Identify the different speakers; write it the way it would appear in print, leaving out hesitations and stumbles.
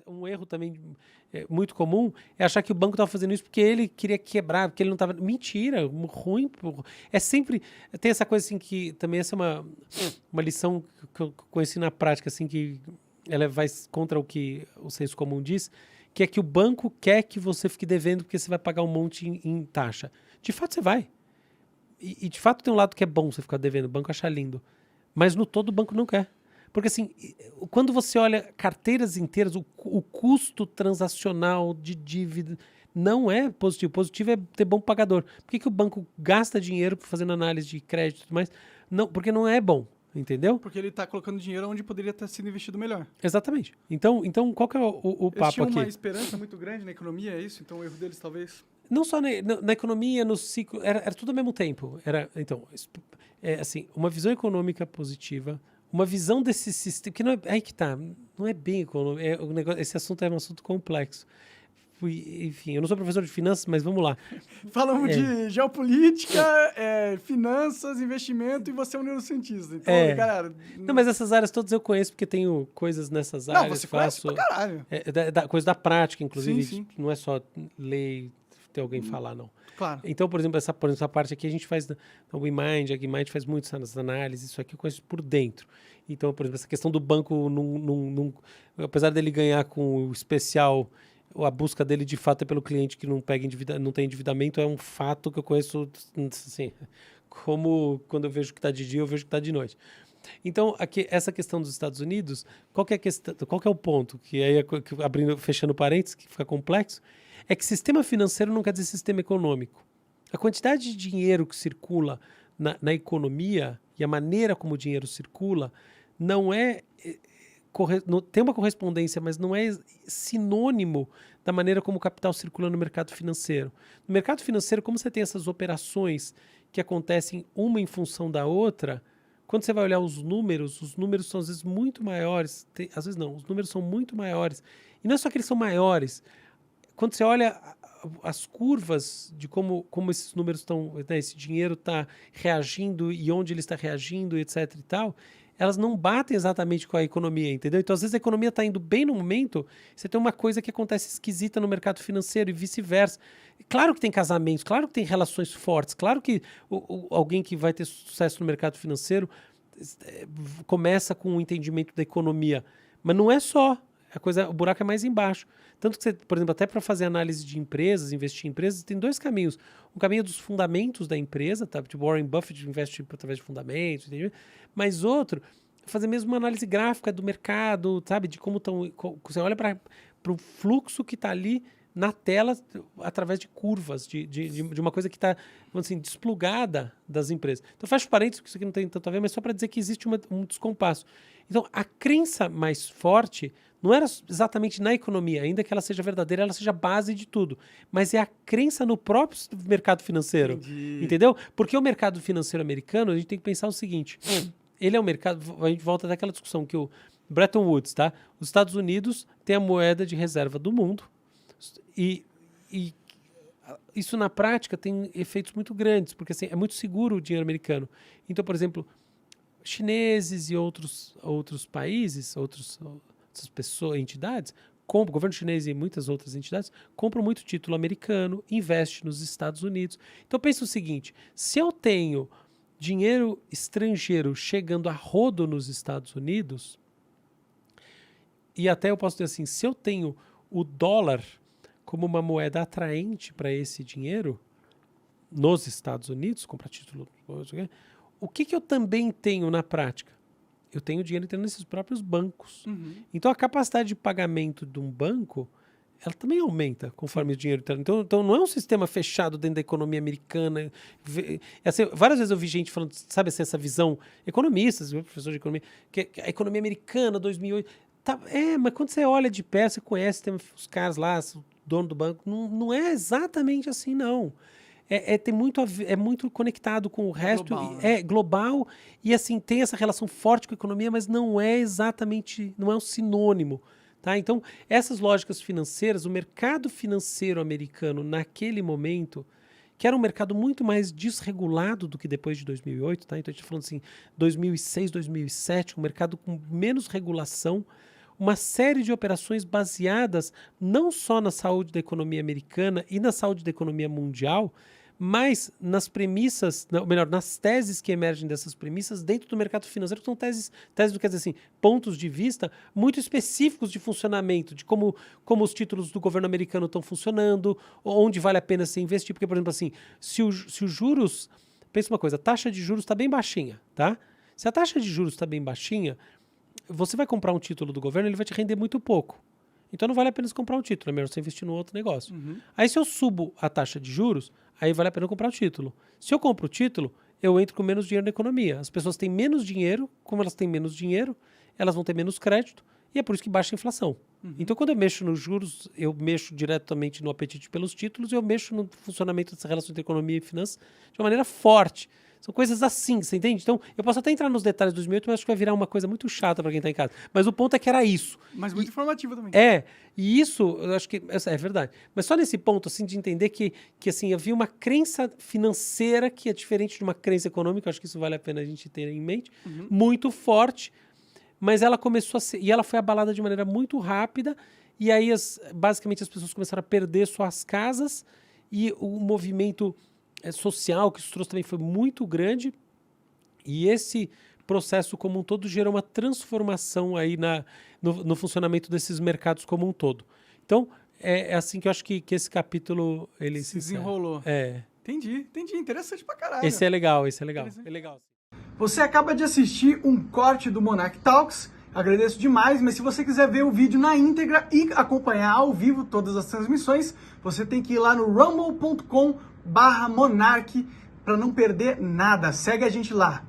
Speaker 1: Um erro também muito comum é achar que o banco estava fazendo isso porque ele queria quebrar, porque ele não estava... Mentira, ruim. É sempre... Tem essa coisa assim que... Também essa é uma lição que eu conheci na prática, assim, que ela vai contra o que o senso comum diz, que é que o banco quer que você fique devendo porque você vai pagar um monte em taxa. De fato, você vai. E de fato tem um lado que é bom você ficar devendo, o banco acha lindo. Mas no todo o banco não quer. Porque assim, quando você olha carteiras inteiras, o custo transacional de dívida não é positivo. Positivo é ter bom pagador. Por que o banco gasta dinheiro fazendo análise de crédito e tudo mais? Não, porque não é bom, entendeu?
Speaker 2: Porque ele tá colocando dinheiro onde poderia ter sido investido melhor.
Speaker 1: Exatamente. Então qual que é o
Speaker 2: Eles
Speaker 1: papo
Speaker 2: tinham
Speaker 1: aqui?
Speaker 2: uma esperança muito grande na economia, é isso? Então o erro deles talvez...
Speaker 1: Não só na economia, no ciclo, era tudo ao mesmo tempo. Então, assim, uma visão econômica positiva, uma visão desse sistema, que não é, aí que tá, não é bem econômico, esse assunto é um assunto complexo. Enfim, eu não sou professor de finanças, mas vamos lá.
Speaker 2: Falamos de geopolítica, finanças, investimento e você é um neurocientista. Então, galera...
Speaker 1: Não, mas essas áreas todas eu conheço porque tenho coisas nessas áreas.
Speaker 2: Não, você conhece pra caralho.
Speaker 1: Coisa da prática, inclusive.
Speaker 2: Sim.
Speaker 1: Não é só ler ter alguém falar, não.
Speaker 2: Claro.
Speaker 1: Então, por exemplo, essa parte aqui a gente faz na WeMind, a WeMind faz muito essas análises, isso aqui eu conheço por dentro. Então, por exemplo, essa questão do banco, apesar dele ganhar com o especial, a busca dele de fato é pelo cliente que não tem endividamento, é um fato que eu conheço, assim, como quando eu vejo que está de dia, eu vejo que está de noite. Então, aqui, essa questão dos Estados Unidos, qual que é o ponto? Que aí, fechando parênteses, que fica complexo, é que sistema financeiro não quer dizer sistema econômico. A quantidade de dinheiro que circula na economia e a maneira como o dinheiro circula não é... tem uma correspondência, mas não é sinônimo da maneira como o capital circula no mercado financeiro. No mercado financeiro, como você tem essas operações que acontecem uma em função da outra, quando você vai olhar os números são às vezes muito maiores, às vezes não, os números são muito maiores. E não é só que eles são maiores, quando você olha as curvas de como esses números estão, né, esse dinheiro está reagindo e onde ele está reagindo, etc e tal, elas não batem exatamente com a economia, entendeu? Então, às vezes, a economia está indo bem no momento, você tem uma coisa que acontece esquisita no mercado financeiro e vice-versa. Claro que tem casamentos, claro que tem relações fortes, claro que alguém que vai ter sucesso no mercado financeiro começa com um entendimento da economia, mas não é só. O buraco é mais embaixo. Tanto que você, por exemplo, até para fazer análise de empresas, investir em empresas, tem dois caminhos. Um caminho é dos fundamentos da empresa, tá? Tipo Warren Buffett investe através de fundamentos, entendeu? Mas outro, fazer mesmo uma análise gráfica do mercado, sabe? De como estão... Você olha para o fluxo que está ali na tela através de curvas, de uma coisa que está, assim, desplugada das empresas. Então, fecho parênteses, porque isso aqui não tem tanto a ver, mas só para dizer que existe um descompasso. Então, a crença mais forte não era exatamente na economia, ainda que ela seja verdadeira, ela seja a base de tudo, mas é a crença no próprio mercado financeiro.
Speaker 2: Entendi.
Speaker 1: Entendeu? Porque o mercado financeiro americano, a gente tem que pensar o seguinte, ele é um mercado, a gente volta daquela discussão que o Bretton Woods, tá? Os Estados Unidos têm a moeda de reserva do mundo e isso na prática tem efeitos muito grandes, porque assim, é muito seguro o dinheiro americano. Então, por exemplo, chineses e outros países, outras pessoas, entidades, o governo chinês e muitas outras entidades compram muito título americano, investe nos Estados Unidos. Então pensa o seguinte, se eu tenho dinheiro estrangeiro chegando a rodo nos Estados Unidos, e até eu posso dizer assim, se eu tenho o dólar como uma moeda atraente para esse dinheiro nos Estados Unidos, comprar título, o que eu também tenho na prática? Eu tenho dinheiro entrando nesses próprios bancos.
Speaker 2: Uhum.
Speaker 1: Então, a capacidade de pagamento de um banco, ela também aumenta conforme o dinheiro entra. Então, não é um sistema fechado dentro da economia americana. Assim, várias vezes eu vi gente falando, sabe assim, essa visão, economistas, professor de economia, que a economia americana, 2008... mas quando você olha de perto, você conhece, tem os caras lá, o dono do banco, não é exatamente assim, não. Tem muito é muito conectado com o resto,
Speaker 2: global, né?
Speaker 1: É global e assim tem essa relação forte com a economia, mas não é exatamente, não é um sinônimo, tá? Então, essas lógicas financeiras, o mercado financeiro americano naquele momento, que era um mercado muito mais desregulado do que depois de 2008, tá? Então a gente está falando assim, 2006, 2007, um mercado com menos regulação, uma série de operações baseadas não só na saúde da economia americana e na saúde da economia mundial, mas nas premissas, ou melhor, nas teses que emergem dessas premissas dentro do mercado financeiro, que são teses não quer dizer assim, pontos de vista muito específicos de funcionamento, de como os títulos do governo americano estão funcionando, onde vale a pena se investir, porque, por exemplo, assim, se os juros, pensa uma coisa, a taxa de juros está bem baixinha, tá? Se a taxa de juros está bem baixinha, você vai comprar um título do governo, ele vai te render muito pouco. Então não vale a pena você comprar um título, é melhor você investir num outro negócio. Aí se eu subo a taxa de juros, aí vale a pena comprar o título. Se eu compro o título, eu entro com menos dinheiro na economia. As pessoas têm menos dinheiro, como elas têm menos dinheiro, elas vão ter menos crédito, e é por isso que baixa a inflação. Então quando eu mexo nos juros, eu mexo diretamente no apetite pelos títulos, e eu mexo no funcionamento dessa relação entre economia e finanças de uma maneira forte. São coisas assim, você entende? Então, eu posso até entrar nos detalhes do 2008, mas acho que vai virar uma coisa muito chata para quem está em casa. Mas o ponto é que era isso.
Speaker 2: Mas muito informativo também.
Speaker 1: E isso, eu acho que é verdade. Mas só nesse ponto, assim, de entender que assim, havia uma crença financeira que é diferente de uma crença econômica, acho que isso vale a pena a gente ter em mente, muito forte, mas ela começou a ser, e ela foi abalada de maneira muito rápida, e aí basicamente as pessoas começaram a perder suas casas, e o movimento social que isso trouxe também foi muito grande, e esse processo como um todo gerou uma transformação aí no funcionamento desses mercados como um todo. Então, é assim que eu acho que esse capítulo ele
Speaker 2: se desenrolou. Entendi. Interessante pra caralho.
Speaker 1: Esse é legal. É legal.
Speaker 2: Você acaba de assistir um corte do Monarch Talks. Agradeço demais, mas se você quiser ver o vídeo na íntegra e acompanhar ao vivo todas as transmissões, você tem que ir lá no rumble.com/monarch para não perder nada. Segue a gente lá.